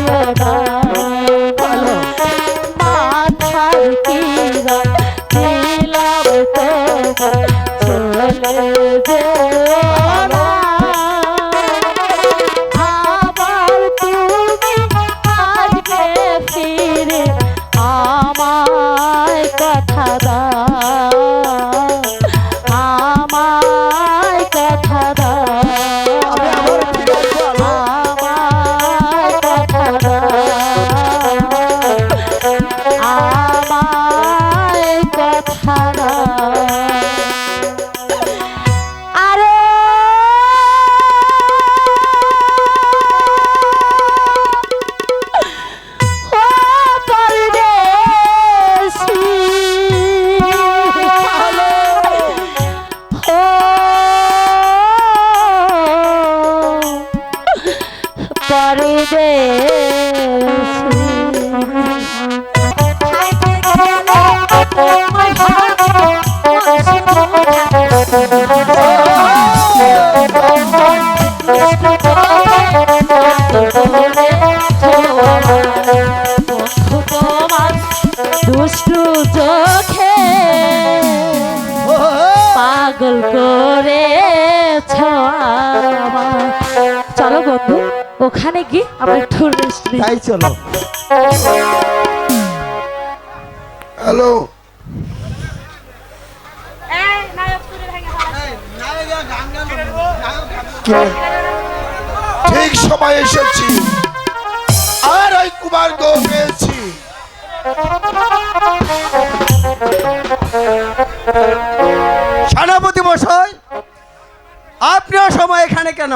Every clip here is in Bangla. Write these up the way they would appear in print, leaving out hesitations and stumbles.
দিও না বলো মাথার কিরা দিলাম তোমার চলে যেও না আবার তুমি আসবে ফিরে আমায় কথা দাও আমায় কথা দাও আমায় কথা দাও আমায় কথা দাও আরে ও পরদেশী দুষ্টু চোখে পাগল করেছ আমায়। চলো বন্ধু ওখানে গিয়ে আমরা একটু রেস্ট নিই তাই চলো হ্যালো ঠিক সময় এসেছি আর ওই কুমার গো পেয়েছি সেনাপতি মশাই আপনিও সময় এখানে কেন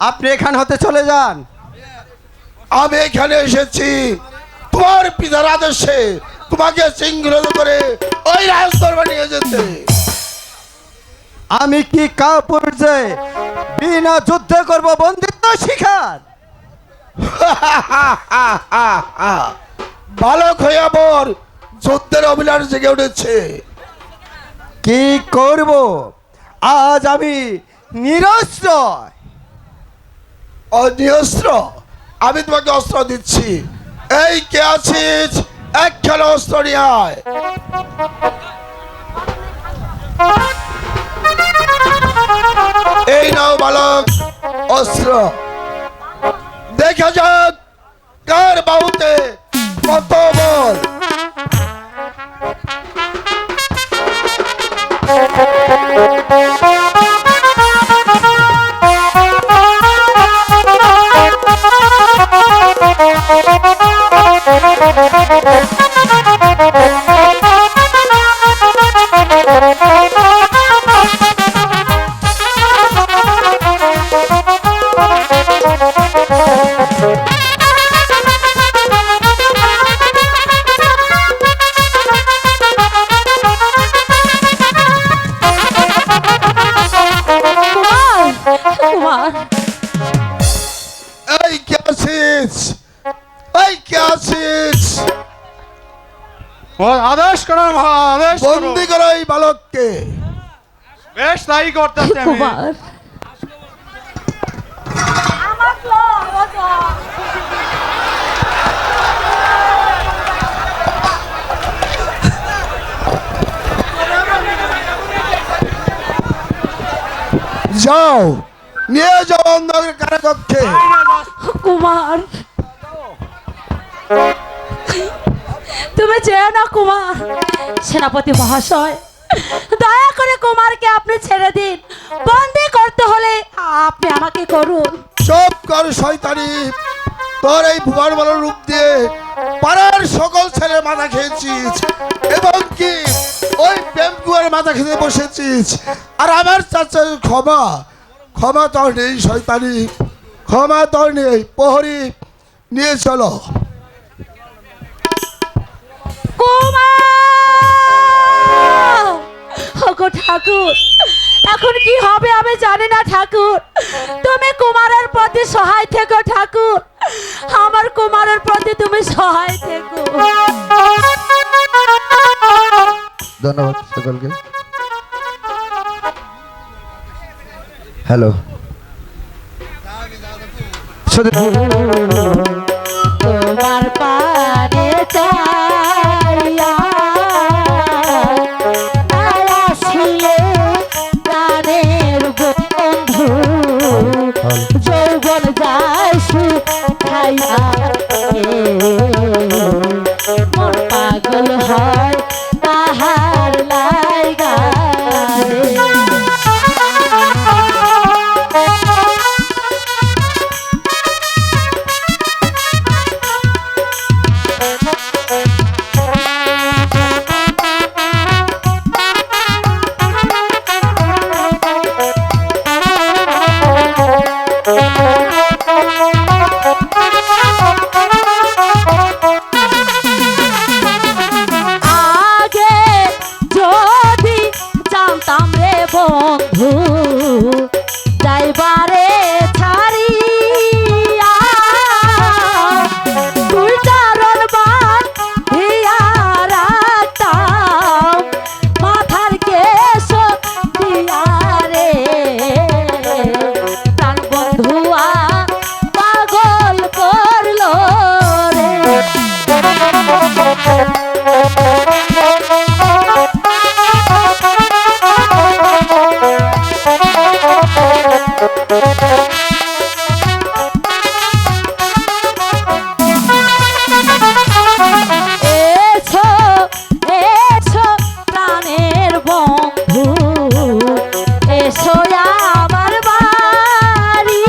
আপনি এখান হতে চলে যান আমি এখানে এসেছি তোমার পিতার আদেশে তোমাকে শৃঙ্খলিত করে ওই রাজদরবারে নিয়ে যেতে আমি কি কাপুরুষে বিনা যুদ্ধে করব বন্দিত্ব শিকার বালক হয়ে আবার যুদ্ধের অভিলাষ জেগে উঠেছে কি করব আজ আমি নিরস্ত্র অনিহস্ত্র আমি তোমাকে অস্ত্র দিচ্ছি এই কে আছিস একখানা অস্ত্র নিয়ে আয় এই নাও বালক অস্ত্র দেখা যাক কার বাহুতে কত বল কুমার এই কে আছিস এই কে আছিস আদেশ করো মহা আদেশ করো বন্দি করো এই বালককে বেশ তাই করতেছি আমি কুমার যাও নিয়ে যাও অন্ধকার কারাকক্ষে কুমার তুমি যেও না কুমার সেনাপতি মহাশয় দয়া করে কুমারকে আপনি ছেড়ে দিন বন্দি করতে হলে আপনি আমাকে করুন চুপ কর শয়তানি তোর এই ভুবন বল রূপ দিয়ে পাড়ার সকল ছেলে মাথা খেয়েছিস এবং কি ওই প্রেমকুয়ার মাথা খেতে বসেছিস আর আমার চাচা ক্ষমা ক্ষমা তোর নেই শয়তানি ক্ষমা তোর নেই প্রহরী নিয়ে চলো কুমার ওগো ঠাকুর এখন কি হবে আমি জানি না ঠাকুর তুমি কুমারের প্রতি সহায় থেকো ঠাকুর আমার কুমারের প্রতি তুমি সহায় থেকো ধন্যবাদ সকলকে হ্যালো শুধু তোমার পানে চাইয়া আসিলে প্রাণের বন্ধু যৌবন যায় শুকাইয়া মন পাগল হয় তাহার লাইগা আগে যদি জানতাম রে বন্ধু যাইবারে ছাড়িয়া তুই চারণ বান দিয়া রাখতাম মাথার কেশ দিয়া রে তার বন্ধুয়া পাগল করলো রে এসো এসো প্রাণের বন্ধু এসো আমার বাড়ি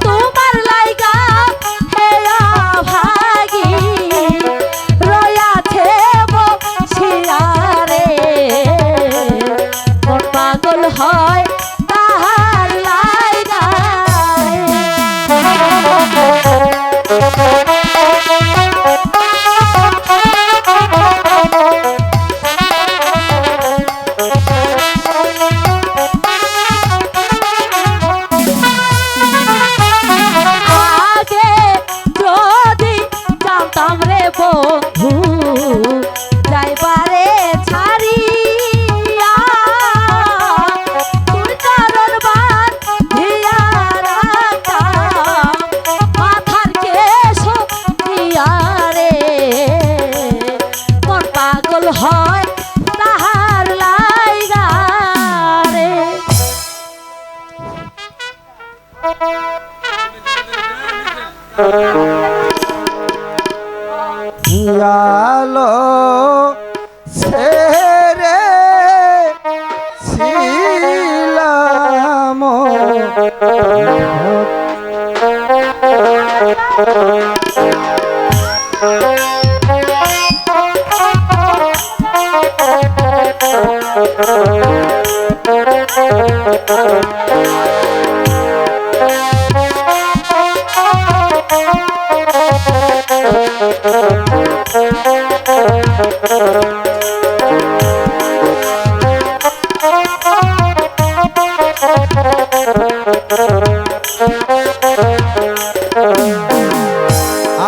তোমার লাইগা হেয়া ভাগি রয়াছে বসিয়া রে মন পাগল হয় তাহার লাইগা আগে যদি জানতাম রে বন্ধু যাইবারে ছাড়িয়া তুই চারণ বান দিয়া রাখতাম মাথার কেশ দিয়া রে মন পাগল হয় তাহার লাইগা রে আলো ছেড়ে ছিলাম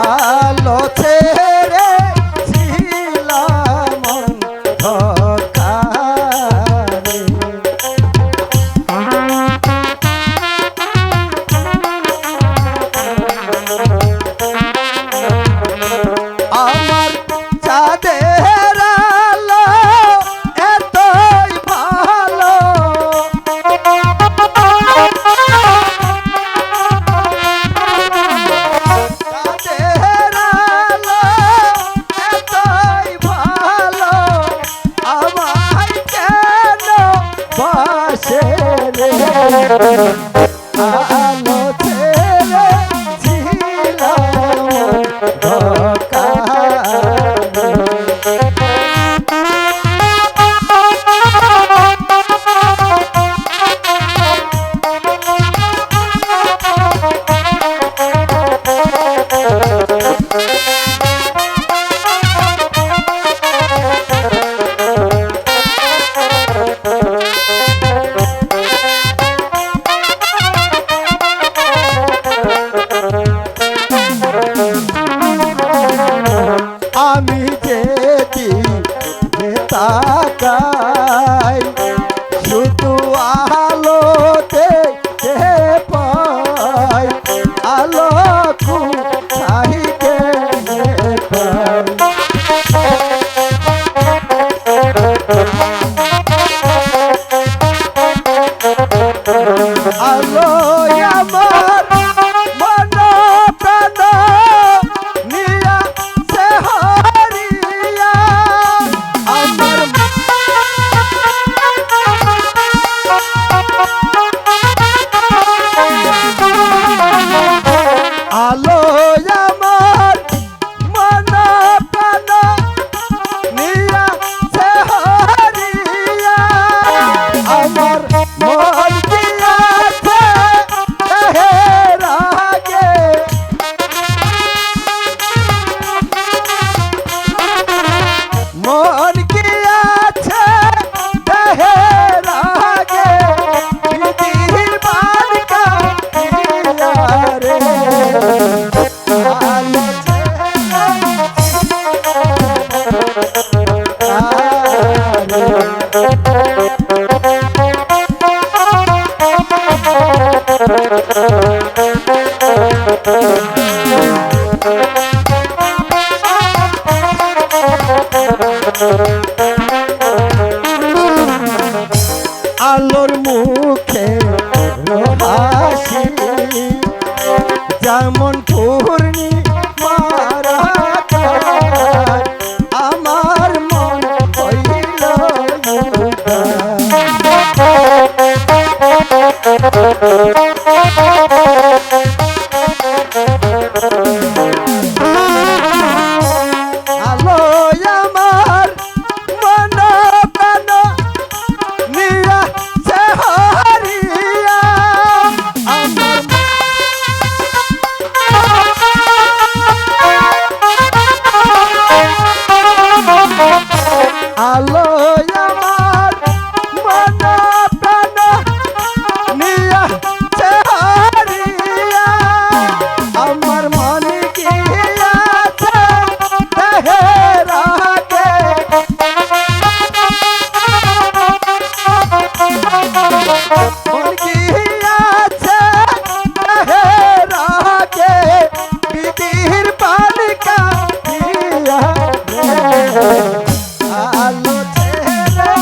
আলো ছেড়ে ছিলাম অন্ধকারে। আমার চাঁদের আলো এতই ভালো আলোর মুখে হাসি যেমন পূর্ণি মারা আমার মন হইল আলো আমার মন প্রাণ নিয়া সে হারিয়া আমার আলো আমার মন প্রাণ নিয়া সে হারিয়া আমার মনে গিয়াছে দেহেরাকে মন গিয়াছে দেহেরাকে বিধির বালিকা দিয়া আলো ছেড়ে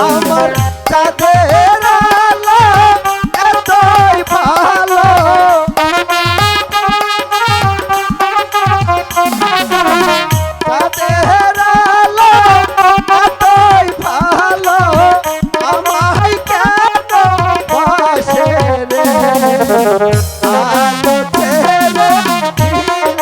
আমার চাঁদের আলো এতই ভালো চাঁদের আলো এতই ভালো আমায় কেন বাসে রে আলো ছেড়ে দিল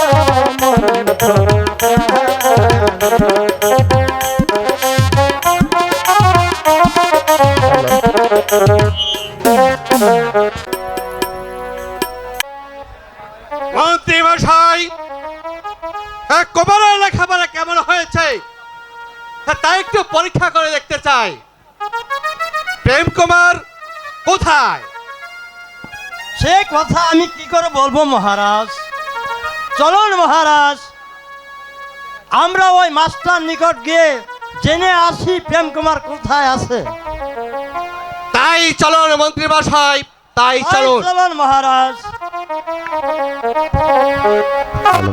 মন্ত্রী মশাই কুমারের লেখাপড়া কেমন হয়েছে তা একটু পরীক্ষা করে দেখতে চাই। প্রেম কুমার কোথায়? সে কথা আমি কি করে বলবো মহারাজ। চলুন মহারাজ, আমরা ওই মাস্টার নিকট গিয়ে জেনে আসি প্রেম কুমার কোথায় আছে। তাই চলুন মন্ত্রী মশাই, তাই চলুন। চলুন মহারাজ। হ্যালো